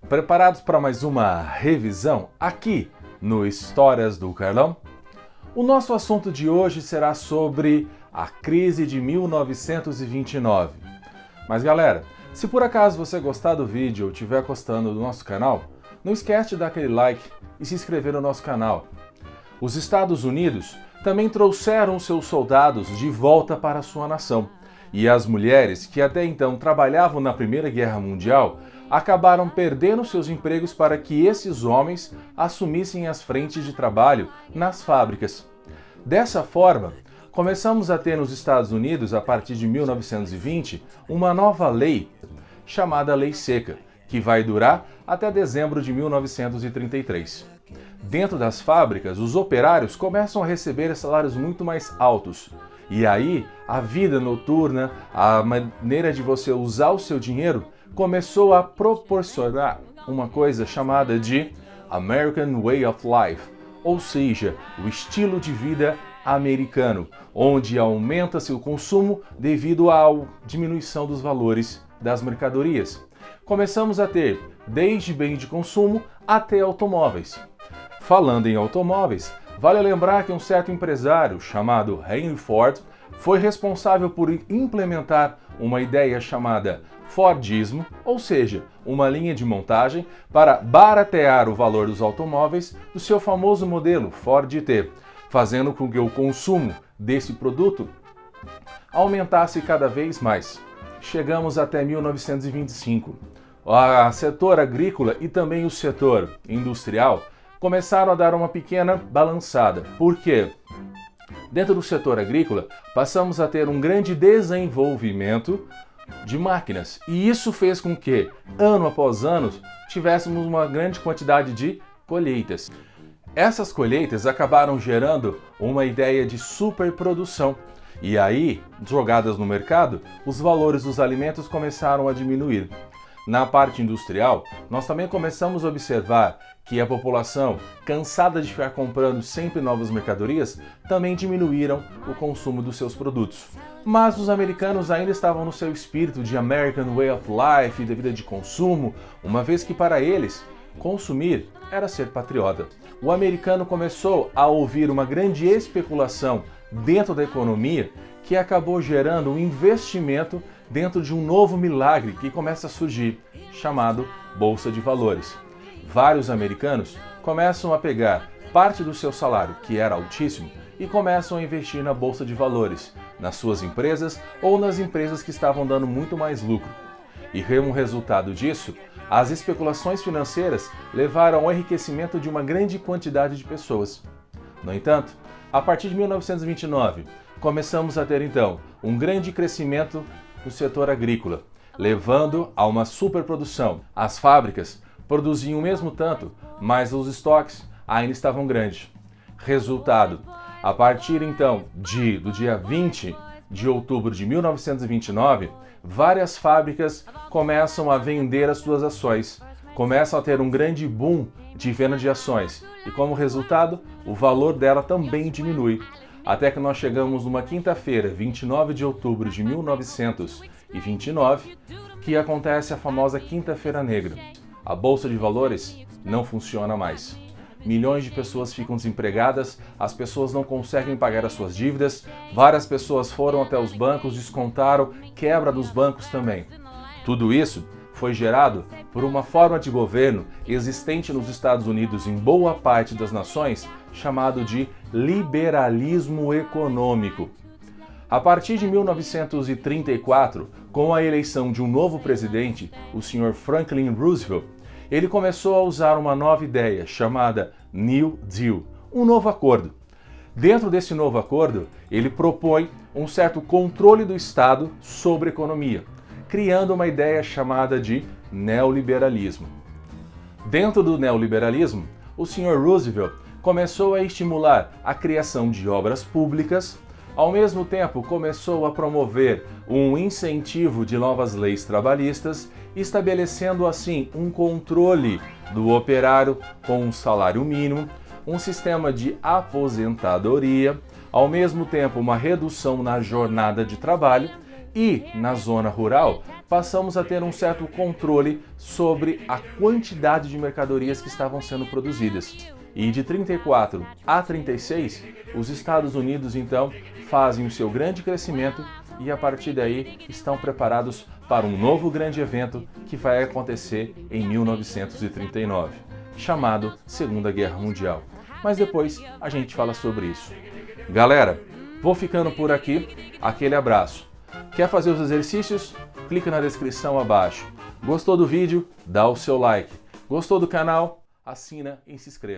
Preparados para mais uma revisão aqui no Histórias do Carlão? O nosso assunto de hoje será sobre a crise de 1929. Mas galera, se por acaso você gostar do vídeo ou estiver gostando do nosso canal, não esquece de dar aquele like e se inscrever no nosso canal. Os Estados Unidos também trouxeram seus soldados de volta para a sua nação. E as mulheres, que até então trabalhavam na Primeira Guerra Mundial, acabaram perdendo seus empregos para que esses homens assumissem as frentes de trabalho nas fábricas. Dessa forma, começamos a ter nos Estados Unidos, a partir de 1920, uma nova lei chamada Lei Seca, que vai durar até dezembro de 1933. Dentro das fábricas, os operários começam a receber salários muito mais altos. E aí, a vida noturna, a maneira de você usar o seu dinheiro, começou a proporcionar uma coisa chamada de American Way of Life, ou seja, o estilo de vida americano, onde aumenta-se o consumo devido à diminuição dos valores das mercadorias. Começamos a ter desde bens de consumo até automóveis. Falando em automóveis, vale lembrar que um certo empresário chamado Henry Ford foi responsável por implementar uma ideia chamada Fordismo, ou seja, uma linha de montagem para baratear o valor dos automóveis do seu famoso modelo Ford T, fazendo com que o consumo desse produto aumentasse cada vez mais. Chegamos até 1925. O setor agrícola e também o setor industrial começaram a dar uma pequena balançada. Por quê? Dentro do setor agrícola, passamos a ter um grande desenvolvimento de máquinas. E isso fez com que, ano após ano, tivéssemos uma grande quantidade de colheitas. Essas colheitas acabaram gerando uma ideia de superprodução. E aí, jogadas no mercado, os valores dos alimentos começaram a diminuir. Na parte industrial, nós também começamos a observar que a população, cansada de ficar comprando sempre novas mercadorias, também diminuíram o consumo dos seus produtos. Mas os americanos ainda estavam no seu espírito de American Way of Life, de vida de consumo, uma vez que para eles, consumir era ser patriota. O americano começou a ouvir uma grande especulação dentro da economia que acabou gerando um investimento dentro de um novo milagre que começa a surgir, chamado Bolsa de Valores. Vários americanos começam a pegar parte do seu salário, que era altíssimo, e começam a investir na Bolsa de Valores, nas suas empresas ou nas empresas que estavam dando muito mais lucro. E como resultado disso, as especulações financeiras levaram ao enriquecimento de uma grande quantidade de pessoas. No entanto, a partir de 1929, começamos a ter então um grande crescimento no setor agrícola, levando a uma superprodução. As fábricas produziam o mesmo tanto, mas os estoques ainda estavam grandes. Resultado, a partir então do dia 20 de outubro de 1929, várias fábricas começam a vender as suas ações, começam a ter um grande boom de venda de ações e como resultado, o valor dela também diminui. Até que nós chegamos numa quinta-feira, 29 de outubro de 1929, que acontece a famosa Quinta-feira Negra. A Bolsa de Valores não funciona mais. Milhões de pessoas ficam desempregadas, as pessoas não conseguem pagar as suas dívidas, várias pessoas foram até os bancos, descontaram, quebra dos bancos também. Tudo isso foi gerado por uma forma de governo existente nos Estados Unidos em boa parte das nações, chamado de liberalismo econômico. A partir de 1934, com a eleição de um novo presidente, o Sr. Franklin Roosevelt, ele começou a usar uma nova ideia chamada New Deal, um novo acordo. Dentro desse novo acordo, ele propõe um certo controle do Estado sobre a economia, criando uma ideia chamada de neoliberalismo. Dentro do neoliberalismo, o Sr. Roosevelt começou a estimular a criação de obras públicas, ao mesmo tempo começou a promover um incentivo de novas leis trabalhistas, estabelecendo assim um controle do operário com um salário mínimo, um sistema de aposentadoria, ao mesmo tempo uma redução na jornada de trabalho E, na zona rural, passamos a ter um certo controle sobre a quantidade de mercadorias que estavam sendo produzidas. E de 34 a 36, os Estados Unidos, então, fazem o seu grande crescimento e, a partir daí, estão preparados para um novo grande evento que vai acontecer em 1939, chamado Segunda Guerra Mundial. Mas depois a gente fala sobre isso. Galera, vou ficando por aqui. Aquele abraço. Quer fazer os exercícios? Clica na descrição abaixo. Gostou do vídeo? Dá o seu like. Gostou do canal? Assina e se inscreva.